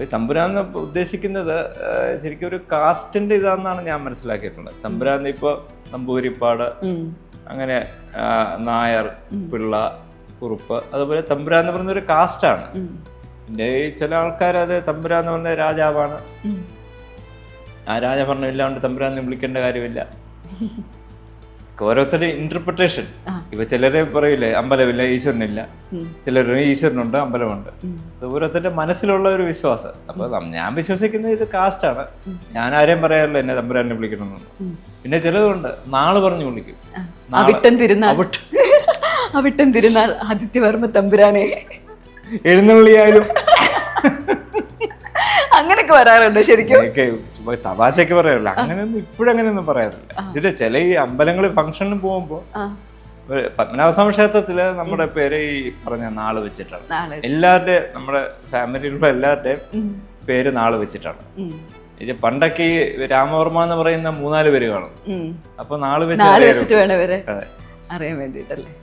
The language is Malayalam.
തമ്പുരാന്ന് ഉദ്ദേശിക്കുന്നത് ശരിക്കും ഒരു കാസ്റ്റിന്റെ ഇതാണെന്നാണ് ഞാൻ മനസ്സിലാക്കിയിട്ടുള്ളത്. തമ്പുരാന്ന് ഇപ്പൊ നമ്പൂരിപ്പാട്, അങ്ങനെ നായർ, പിള്ള, കുറുപ്പ്, അതുപോലെ തമ്പുരാന്ന് പറയുന്ന ഒരു കാസ്റ്റാണ്. പിന്നെ ഈ ചില ആൾക്കാർ അത് തമ്പുരാന്ന് പറഞ്ഞ രാജാവാണ്, ആ രാജഭരണം ഇല്ലാണ്ട് തമ്പുരാന്ന് വിളിക്കേണ്ട കാര്യമില്ല. ഓരോരുത്തരുടെ ഇന്റർപ്രിട്ടേഷൻ. ഇപ്പൊ ചിലരെ പറയില്ലേ അമ്പലമില്ല, ഈശ്വരനില്ല, ചിലർ ഈശ്വരനുണ്ട്, അമ്പലമുണ്ട്. അത് ഓരോരുത്തരുടെ മനസ്സിലുള്ള ഒരു വിശ്വാസം. അപ്പൊ ഞാൻ വിശ്വസിക്കുന്നത് ഇത് കാസ്റ്റാണ്. ഞാൻ ആരെയും പറയാറില്ല എന്നെ തമ്പുരാനെ വിളിക്കണമെന്ന്. പിന്നെ ചിലതുണ്ട് നാള് പറഞ്ഞു വിളിക്കും, അവിട്ടം തിരുനാൾ ആദിത്യവർമ്മ തമ്പുരാനെ എഴുന്നള്ളിയായാലും അങ്ങനെയൊക്കെ വരാറുണ്ട്. ശരിക്കും തമാശയൊക്കെ പറയാറില്ല, അങ്ങനെയൊന്നും ഇപ്പോഴങ്ങനെയൊന്നും പറയാറില്ല. ചില ഈ അമ്പലങ്ങളിൽ ഫംഗ്ഷനിൽ പോകുമ്പോ പത്മനാഭസ്വാമി ക്ഷേത്രത്തില് നമ്മുടെ പേര് ഈ പറഞ്ഞ നാള് വെച്ചിട്ടാണ്. എല്ലാവരുടെയും നമ്മുടെ ഫാമിലിയിലുള്ള എല്ലാവരുടെയും പേര് നാള് വെച്ചിട്ടാണ്. ഇത് പണ്ടൊക്കെ ഈ രാമവർമ്മ എന്ന് പറയുന്ന 3-4 പേര് കാണും. അപ്പൊ നാള് വെച്ചിട്ട് വേണം ഇവരെ അറിയാൻ വേണ്ടിട്ടല്ലേ.